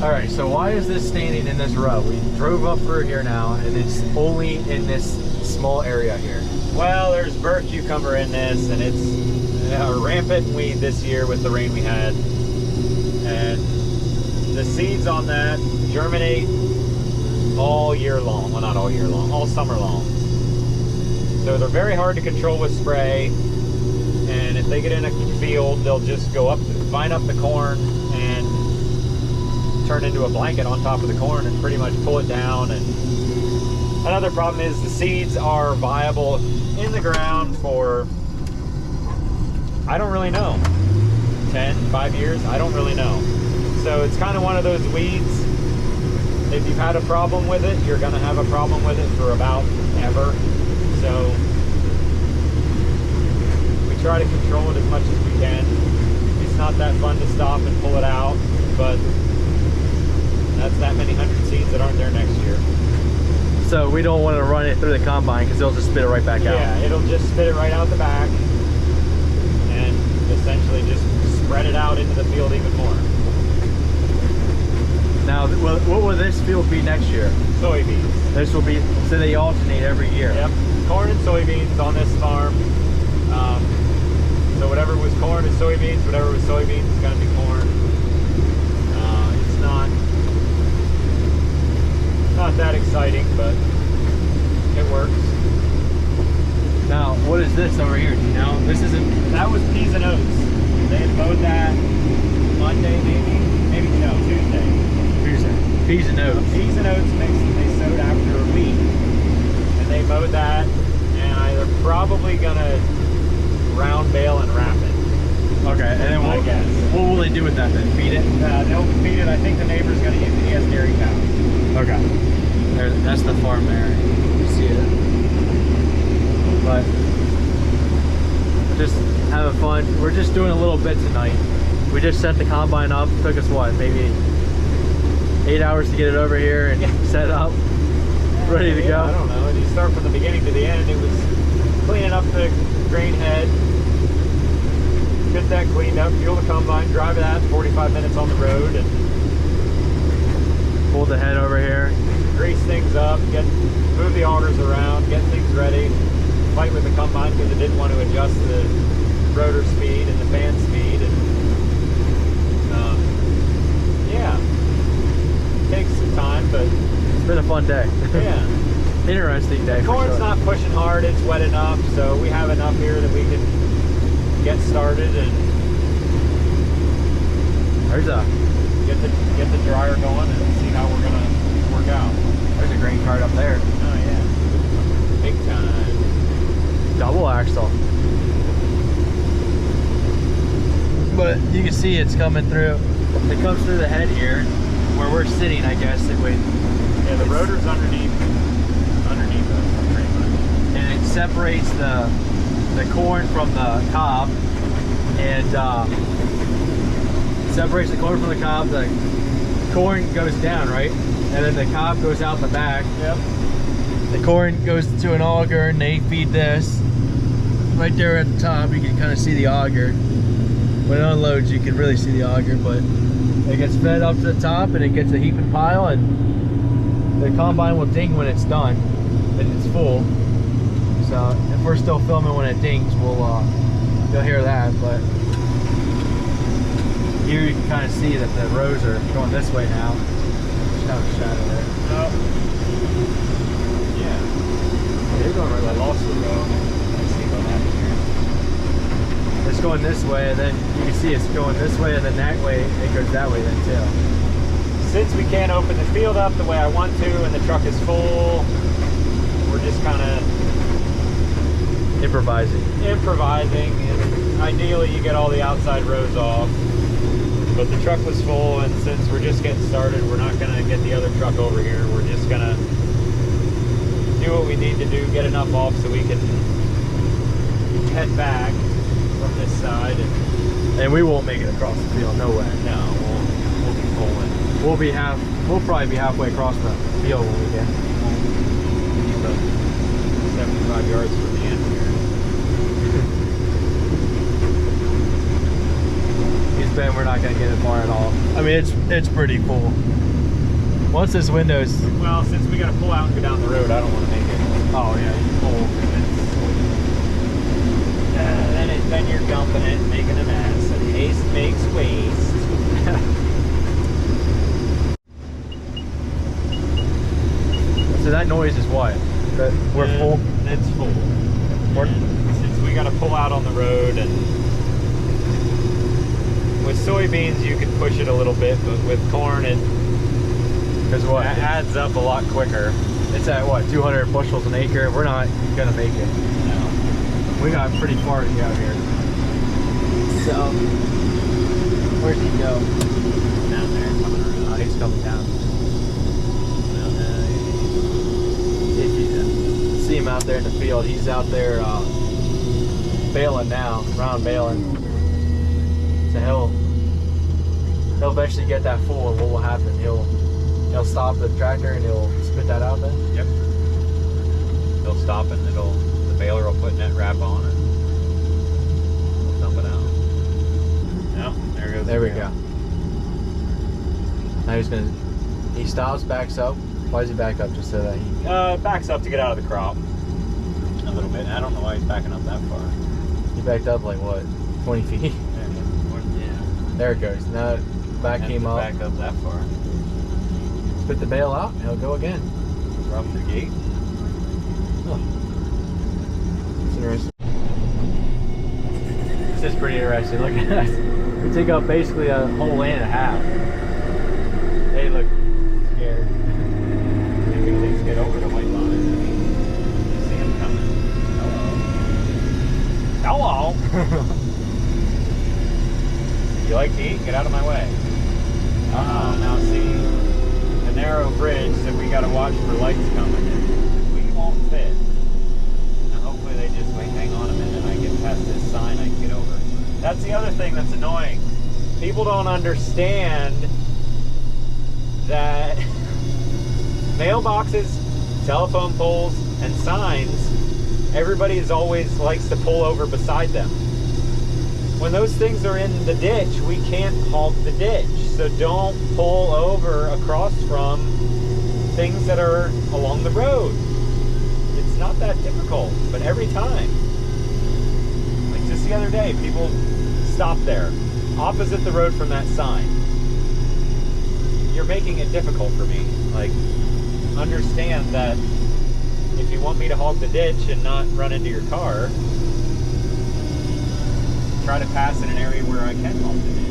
All right, so why is this standing in this row? We drove up through here now, and it's only in this small area here. Well, there's bird cucumber in this, and it's a rampant weed this year with the rain we had. And the seeds on that germinate all year long. Well, not all year long, all summer long. So they're very hard to control with spray. And if they get in a field, they'll just go up, vine up the corn and turn into a blanket on top of the corn and pretty much pull it down. And another problem is the seeds are viable in the ground for, I don't really know, 10, 5 years, I don't really know. So it's kind of one of those weeds. If you've had a problem with it, you're gonna have a problem with it for about ever. So we try to control it as much as we can. It's not that fun to stop and pull it out, but that's that many hundred seeds that aren't there next year. So we don't want to run it through the combine because it'll just spit it right back out. Yeah, it'll just spit it right out the back and essentially just spread it out into the field even more. Now, what will this field be next year? Soybeans. This will be, so they alternate every year. Yep, corn and soybeans on this farm. So whatever was corn is soybeans, whatever was soybeans is going to be corn. It's not that exciting, but it works. Now, what is this over here? Do you know? This isn't. That was peas and oats. They had mowed that Monday, maybe no, Tuesday. Peas and oats. Peas and oats mix that they sowed after wheat, and they mowed that, and they're probably gonna round bale and wrap it. Okay, and then I guess. What will they do with that then? Feed it? They'll feed it. I think the neighbor's gonna use it. He has dairy cows. Okay. That's the farm there. You see it. But just having fun. We're just doing a little bit tonight. We just set the combine up. It took us what, maybe 8 hours to get it over here and set up, ready to go. I don't know. You start from the beginning to the end. It was cleaning up the grain head, get that cleaned up, fuel the combine, drive that 45 minutes on the road, and pull the head over here, grease things up, move the augers around, get things ready, fight with the combine because it didn't want to adjust the rotor speed and the fan speed, and yeah, it takes some time, but it's been a fun day. Yeah. Interesting day. Corn's not pushing hard, it's wet enough, so we have enough here that we can get started and there's a get the dryer going and see how we're gonna work out. There's a grain cart up there. Oh yeah, big time. Double axle. But you can see it's coming through. It comes through the head here, where we're sitting. I guess it would. Yeah, the rotor's underneath us, pretty much. And it separates the corn from the cob, and separates the corn from the cob. The corn goes down, right? And then the cob goes out the back. Yep. The corn goes to an auger, and they feed this. Right there at the top, you can kind of see the auger. When it unloads, you can really see the auger, but it gets fed up to the top, and it gets a heaping pile, and the combine will ding when it's done, and it's full. So if we're still filming when it dings, you'll hear that. But here you can kind of see that the rows are going this way now. Just kind of a shadow there. Oh. Yeah. They're going right. I lost the row. Let's see what happens here. It's going this way, and then you can see it's going this way, and then that way it goes that way then too. Since we can't open the field up the way I want to, and the truck is full, we're just kind of improvising, and ideally you get all the outside rows off, but the truck was full, and since we're just getting started, we're not going to get the other truck over here. We're just going to do what we need to do, get enough off so we can head back from this side, and we won't make it across the field. No way. No, we'll be pulling. We'll probably be halfway across the field when we get. About 75 yards from the end here. He's then we're not gonna get it far at all. I mean, it's pretty full. Once this window's, Well, since we got to pull out and go down the road, I don't want to make it. Oh yeah, you full. Then you're dumping it and making a mess. And haste makes waste. so that noise is what? That we're full? It's full. And since we got to pull out on the road, and with soybeans you can push it a little bit, but with corn it adds up a lot quicker. It's at what, 200 bushels an acre? We're not gonna make it. No. We got pretty far to get out here. So, where'd he go? Down there, coming around. Oh, he's coming down. If you see him out there in the field, he's out there baling now, round baling. So he'll eventually get that full, and what will happen? He'll stop the tractor and he'll spit that out then? Yep. He'll stop and the baler will put net wrap on and dump it out. Yep, there goes. There we go. Now he stops, backs up. Why does he back up? Just so that he... Backs up to get out of the crop a little bit. I don't know why he's backing up that far. He backed up like what, 20 feet? Yeah. There it goes. Now back came up. Back up that far. Spit the bale out and he'll go again. Drop the gate. Oh. It's interesting. This is pretty interesting. Look at that. We take up basically a whole lane and a half. They look scared. If we at least get over to white line, you see him coming. Hello. Hello. You like to eat? Get out of my way. Now see, the narrow bridge that we got to watch for lights coming in. We won't fit. Now hopefully they just wait, hang on a minute, I get past this sign, I can get over. That's the other thing that's annoying. People don't understand that mailboxes, telephone poles, and signs, everybody is always likes to pull over beside them. When those things are in the ditch, we can't hog the ditch. So don't pull over across from things that are along the road. It's not that difficult, but every time. Like just the other day, people stopped there, opposite the road from that sign. You're making it difficult for me. Like, understand that if you want me to hog the ditch and not run into your car, try to pass in an area where I can hog the ditch.